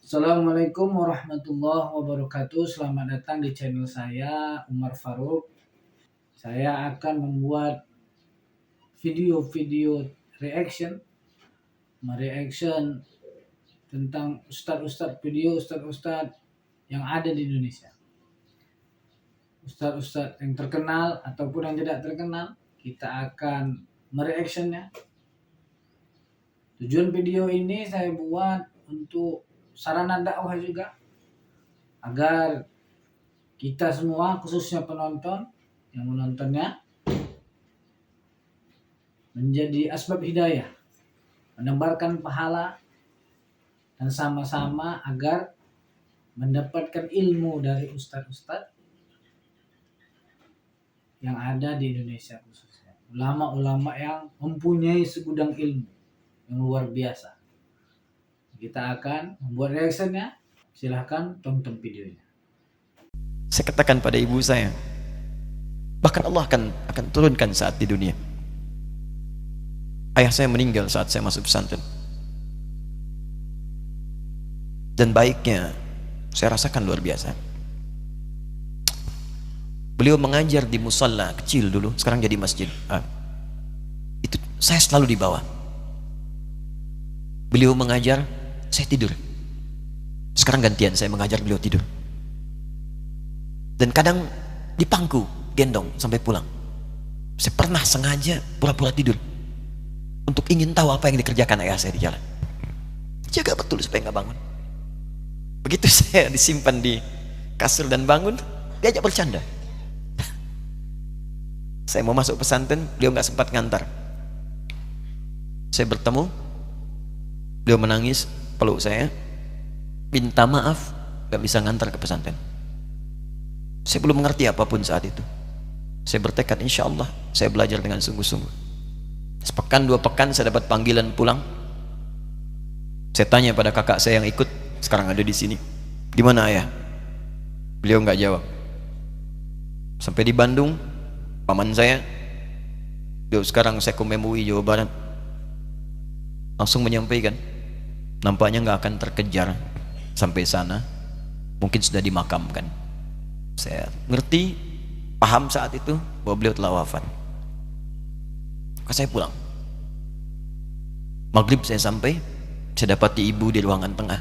Assalamualaikum warahmatullahi wabarakatuh. Selamat datang di channel saya, Umar Faruk. Saya akan membuat video-video reaction, mereaction tentang ustadz-ustadz yang ada di Indonesia. Ustadz-ustadz yang terkenal ataupun yang tidak terkenal, kita akan mereactionnya. Tujuan video ini saya buat untuk sarana dakwah juga, agar kita semua, khususnya penonton yang menontonnya, menjadi asbab hidayah, menebarkan pahala, dan sama-sama agar mendapatkan ilmu dari ustadz-ustadz yang ada di Indonesia, khususnya ulama-ulama yang mempunyai segudang ilmu yang luar biasa. Kita akan membuat reaksinya. Silahkan tonton videonya. Saya katakan pada ibu saya, bahkan Allah akan turunkan saat di dunia. Ayah saya meninggal saat saya masuk pesantren, dan baiknya saya rasakan luar biasa. Beliau mengajar di musalla kecil dulu, sekarang jadi masjid. Itu saya selalu di bawah. Beliau mengajar, saya tidur. Sekarang gantian, saya mengajar, beliau tidur. Dan kadang dipangku, gendong sampai pulang. Saya pernah sengaja pura-pura tidur untuk ingin tahu apa yang dikerjakan ayah saya di jalan. Jaga betul supaya nggak bangun. Begitu saya disimpan di kasur dan bangun, diajak bercanda. Saya mau masuk pesantren, beliau nggak sempat ngantar. Saya bertemu, beliau menangis, peluk saya, minta maaf gak bisa ngantar ke pesantren. Saya belum mengerti apapun saat itu. Saya bertekad, insya Allah saya belajar dengan sungguh-sungguh. Sepekan 2 pekan saya dapat panggilan pulang. Saya tanya pada kakak saya yang ikut, sekarang ada di sini, di mana ayah? Beliau nggak jawab. Sampai di Bandung, paman saya, beliau sekarang Sekom MUI Jawa Barat, langsung menyampaikan, nampaknya nggak akan terkejar sampai sana, mungkin sudah dimakamkan. Saya ngerti, paham saat itu bahwa beliau telah wafat. Maka saya pulang. Maghrib saya sampai, saya dapati ibu di ruangan tengah.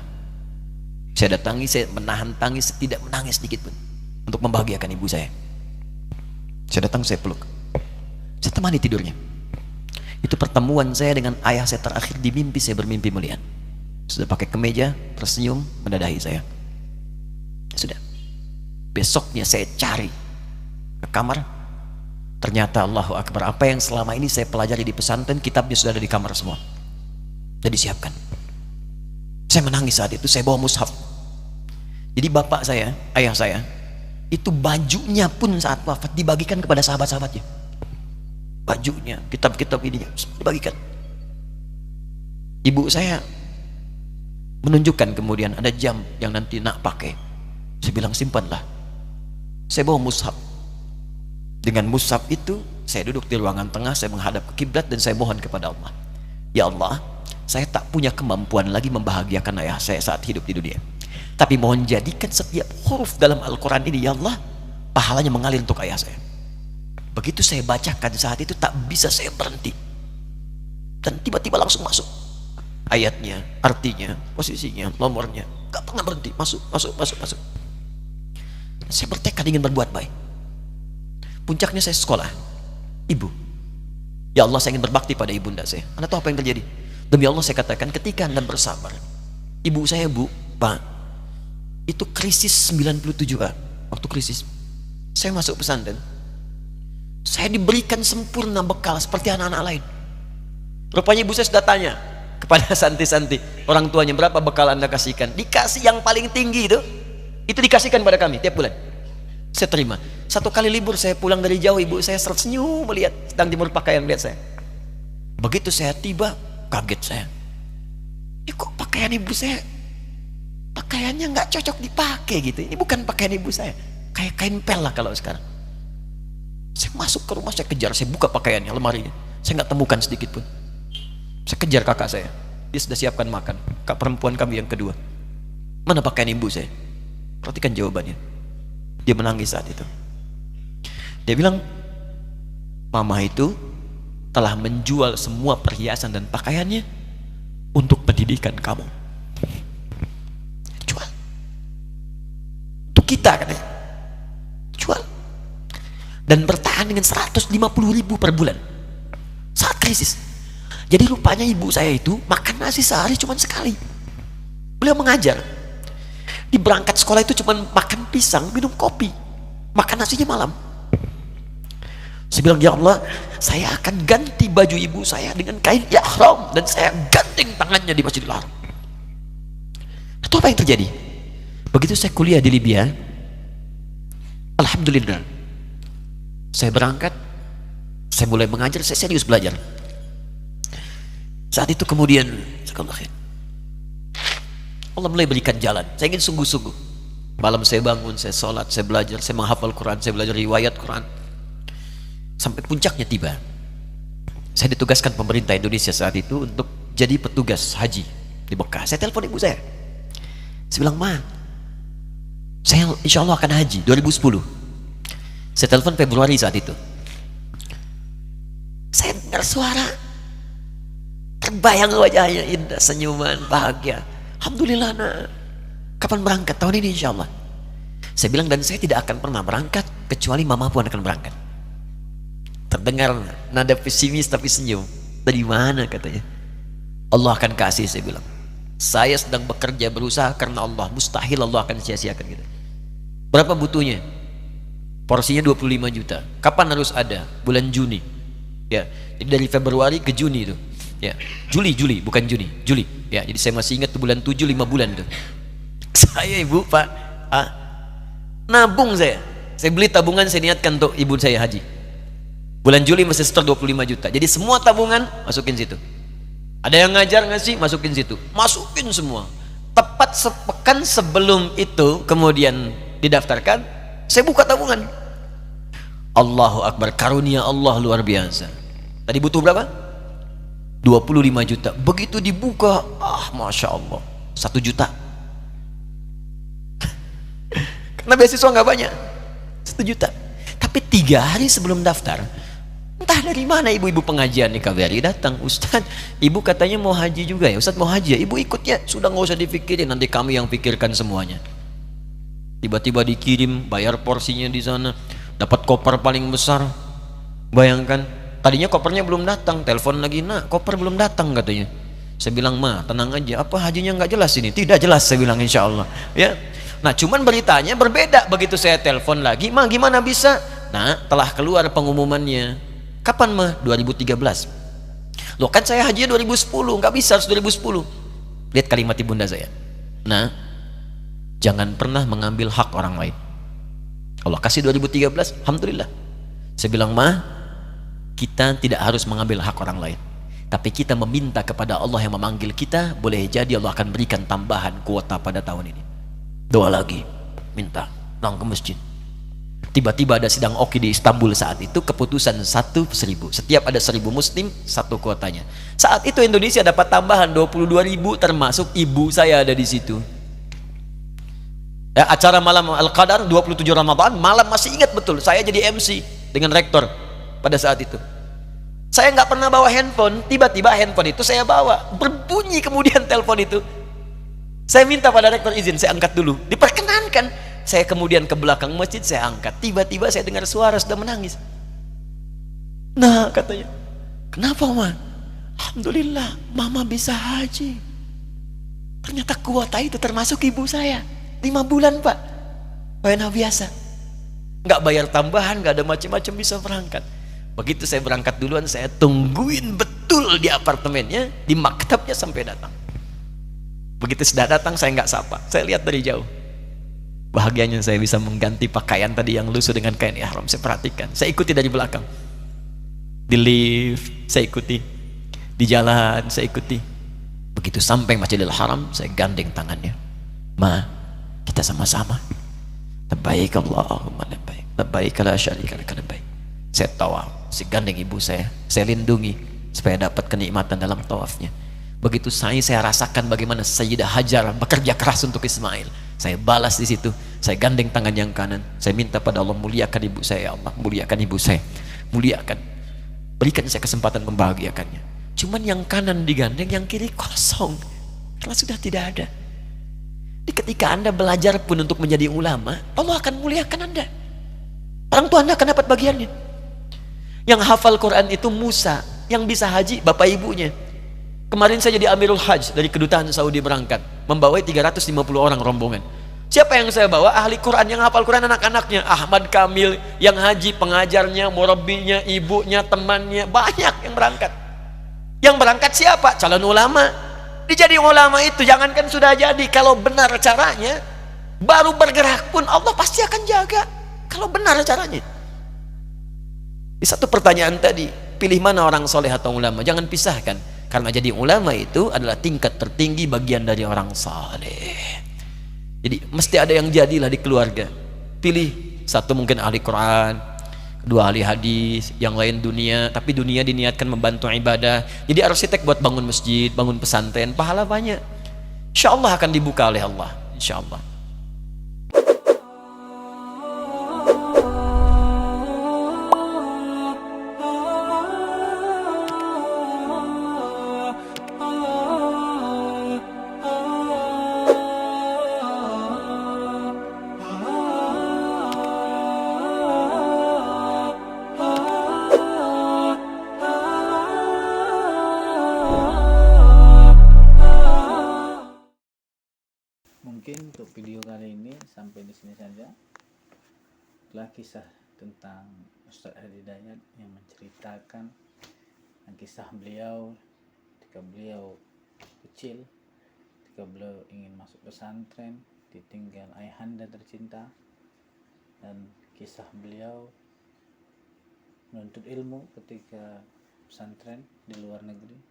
Saya datangi, saya menahan tangis, tidak menangis sedikit pun, untuk membahagiakan ibu saya. Saya datang, saya peluk, saya temani tidurnya. Itu pertemuan saya dengan ayah saya terakhir di mimpi. Saya bermimpi melihat sudah pakai kemeja, tersenyum, mendadahi saya. Sudah. Besoknya saya cari ke kamar, ternyata Allahu Akbar, apa yang selama ini saya pelajari di pesantren, kitabnya sudah ada di kamar semua, sudah disiapkan. Saya menangis saat itu. Saya bawa mushaf. Jadi bapak saya, ayah saya, itu bajunya pun saat wafat dibagikan kepada sahabat-sahabatnya. Bajunya, kitab-kitab ininya dibagikan. Ibu saya menunjukkan kemudian ada jam yang nanti nak pakai. Saya bilang simpanlah. Saya bawa mushaf. Dengan mushaf itu saya duduk di ruangan tengah, saya menghadap ke kiblat dan saya mohon kepada Allah, ya Allah, saya tak punya kemampuan lagi membahagiakan ayah saya saat hidup di dunia, tapi mohon jadikan setiap huruf dalam Al-Quran ini, ya Allah, pahalanya mengalir untuk ayah saya. Begitu saya bacakan saat itu, tak bisa saya berhenti, dan tiba-tiba langsung masuk ayatnya, artinya, posisinya, nomornya, gak pernah berhenti, masuk. Saya bertekad ingin berbuat baik. Puncaknya saya sekolah, ibu, ya Allah, saya ingin berbakti pada ibunda saya. Anda tahu apa yang terjadi? Demi Allah saya katakan, ketika Anda bersabar, ibu saya, bu, pak, itu krisis 97 Pak. Waktu krisis saya masuk pesantren, saya diberikan sempurna bekal seperti anak-anak lain. Rupanya ibu saya sudah tanya kepada santi-santi, orang tuanya, berapa bekal Anda kasihkan? Dikasih yang paling tinggi itu dikasihkan pada kami tiap bulan. Saya terima. Satu kali libur saya pulang dari jauh, ibu saya tersenyum melihat sedang jemur pakaian, lihat saya. Begitu saya tiba, kaget saya. Kok pakaian ibu saya, pakaiannya nggak cocok dipakai gitu. Ini bukan pakaian ibu saya, kayak kain pel lah kalau sekarang. Saya masuk ke rumah, saya kejar, saya buka pakaiannya, lemarinya, saya nggak temukan sedikit pun. Saya kejar kakak saya, dia sudah siapkan makan, kak perempuan kami yang kedua. Mana pakaian ibu saya? Perhatikan jawabannya. Dia menangis saat itu. Dia bilang, mama itu telah menjual semua perhiasan dan pakaiannya untuk pendidikan kamu. Jual. Untuk kita katanya. Jual. Dan bertahan dengan 150.000 per bulan saat krisis. Jadi rupanya ibu saya itu makan nasi sehari cuma sekali. Beliau mengajar. Di berangkat sekolah itu cuma makan pisang, minum kopi, makan nasinya malam. Saya bilang, ya Allah, saya akan ganti baju ibu saya dengan kain ihram dan saya ganting tangannya di Masjidil Haram. Itu apa yang terjadi? Begitu saya kuliah di Libya, alhamdulillah, saya berangkat, saya mulai mengajar, saya serius belajar. Saat itu kemudian Allah mulai berikan jalan. Saya ingin sungguh-sungguh. Malam saya bangun, saya sholat, saya belajar, saya menghafal Quran, saya belajar riwayat Quran. Sampai puncaknya tiba. Saya ditugaskan pemerintah Indonesia saat itu untuk jadi petugas haji di Mekah. Saya telepon ibu saya. Saya bilang, Ma, saya insya Allah akan haji 2010. Saya telepon Februari saat itu. Saya dengar suara, terbayang wajahnya indah, senyuman, bahagia. Alhamdulillah, nak. Kapan berangkat? Tahun ini insya Allah. Saya bilang, dan saya tidak akan pernah berangkat kecuali mama pun akan berangkat. Terdengar nada pesimis tapi senyum. Dari mana katanya? Allah akan kasih, saya bilang. Saya sedang bekerja berusaha karena Allah. Mustahil Allah akan sia-siakan kita. Berapa butuhnya? Porsinya 25 juta. Kapan harus ada? Bulan Juni. Ya, jadi dari Februari ke Juni itu. Ya, Juli bukan Juni, Juli. Ya, jadi saya masih ingat tuh bulan 7, 5 bulan tuh. Saya ibu, Pak, nabung saya. Saya beli tabungan, saya niatkan untuk ibu saya haji. Bulan Juli masih setor 25 juta. Jadi semua tabungan masukin situ. Ada yang ngajar ngasih, masukin situ. Masukin semua. Tepat sepekan sebelum itu kemudian didaftarkan, saya buka tabungan. Allahu Akbar, karunia Allah luar biasa. Tadi butuh berapa? 25 juta. Begitu dibuka, Masya Allah, 1 juta. Karena beasiswa nggak banyak, 1 juta. Tapi 3 hari sebelum daftar, entah dari mana ibu-ibu pengajian nih KBRI datang. Ustaz, ibu katanya mau haji juga ya? Ustaz mau haji ya? Ibu ikut ya? Sudah nggak usah dipikirin, nanti kami yang pikirkan semuanya. Tiba-tiba dikirim, bayar porsinya di sana, dapat koper paling besar. Bayangkan, tadinya kopernya belum datang, telepon lagi, nak, koper belum datang katanya. Saya bilang, Ma, tenang aja, apa hajinya nggak jelas ini? Tidak jelas, saya bilang, insya Allah. Ya, nah cuman beritanya berbeda. Begitu saya telepon lagi, Ma, gimana bisa? Nah, telah keluar pengumumannya. Kapan, Ma? 2013. Loh, kan saya hajinya 2010, nggak bisa, harus 2010. Lihat kalimat ibunda saya. Nah, jangan pernah mengambil hak orang lain. Allah kasih 2013, alhamdulillah. Saya bilang, Ma, kita tidak harus mengambil hak orang lain, tapi kita meminta kepada Allah yang memanggil kita. Boleh jadi Allah akan berikan tambahan kuota pada tahun ini. Doa lagi, minta, pulang ke masjid. Tiba-tiba ada sidang oki di Istanbul saat itu, keputusan 1.000. Setiap ada 1.000 muslim, 1 kuotanya. Saat itu Indonesia dapat tambahan 22.000, termasuk ibu saya ada di situ. Ya, acara malam Al-Qadar 27 Ramadan, malam masih ingat betul, saya jadi MC dengan rektor pada saat itu. Saya nggak pernah bawa handphone, tiba-tiba handphone itu saya bawa, berbunyi kemudian telepon itu. Saya minta pada rektor izin, saya angkat dulu, diperkenankan. Saya kemudian ke belakang masjid, saya angkat. Tiba-tiba saya dengar suara sudah menangis. Nah, katanya, kenapa, Ma? Alhamdulillah, Mama bisa haji. Ternyata kuota itu termasuk ibu saya. 5 bulan, Pak. Wena biasa. Nggak bayar tambahan, nggak ada macam-macam, bisa berangkat. Begitu saya berangkat duluan, saya tungguin betul di apartemennya, di maktabnya sampai datang. Begitu sudah datang, saya nggak sapa, saya lihat dari jauh. Bahagianya saya bisa mengganti pakaian tadi yang lusuh dengan kain ihram. Saya perhatikan, saya ikuti dari belakang. Di lift, saya ikuti. Di jalan, saya ikuti. Begitu sampai Masjidil Haram, saya gandeng tangannya. Ma, kita sama-sama. Labbaik Allahumma labbaik. Labbaik la syarika laka labbaik. Saya tawaf, saya gandeng ibu saya lindungi supaya dapat kenikmatan dalam tawafnya. Begitu saya rasakan bagaimana Sayyidah Hajar bekerja keras untuk Ismail. Saya balas di situ. Saya gandeng tangan yang kanan. Saya minta pada Allah, muliakan ibu saya, ya Allah, muliakan ibu saya, muliakan, berikan saya kesempatan membahagiakannya. Cuman yang kanan digandeng, yang kiri kosong, karena sudah tidak ada. Di ketika Anda belajar pun untuk menjadi ulama, Allah akan muliakan Anda. Orang tua Anda akan dapat bagiannya. Yang hafal Quran itu Musa, yang bisa haji bapak ibunya. Kemarin saya jadi Amirul Hajj dari kedutaan Saudi berangkat, membawa 350 orang rombongan. Siapa yang saya bawa? Ahli Quran, yang hafal Quran anak-anaknya. Ahmad Kamil, yang haji, pengajarnya, murabbinya, ibunya, temannya, banyak yang berangkat. Yang berangkat siapa? Calon ulama. Dijadi ulama itu jangankan sudah jadi, kalau benar caranya, baru bergerak pun Allah pasti akan jaga. Kalau benar caranya. Di satu pertanyaan tadi, pilih mana orang soleh atau ulama? Jangan pisahkan, karena jadi ulama itu adalah tingkat tertinggi bagian dari orang soleh. Jadi mesti ada yang jadilah di keluarga. Pilih satu, mungkin ahli Quran, kedua ahli hadis, yang lain dunia, tapi dunia diniatkan membantu ibadah. Jadi arsitek buat bangun masjid, bangun pesantren, pahala banyak. Insya Allah akan dibuka oleh Allah, insya Allah. Mungkin untuk video kali ini sampai di sini saja. Itulah kisah tentang Ustadz Hadi Dayat yang menceritakan kisah beliau ketika beliau kecil, ketika beliau ingin masuk pesantren, ditinggal ayahanda tercinta, dan kisah beliau menuntut ilmu ketika pesantren di luar negeri,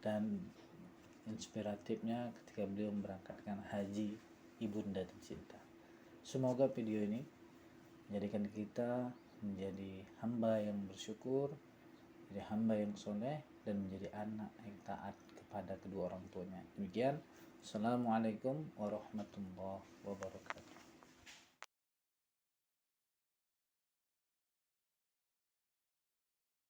dan inspiratifnya ketika beliau memberangkatkan haji ibunda tercinta. Semoga video ini menjadikan kita menjadi hamba yang bersyukur, menjadi hamba yang soleh, dan menjadi anak yang taat kepada kedua orang tuanya. Demikian. Assalamualaikum warahmatullahi wabarakatuh.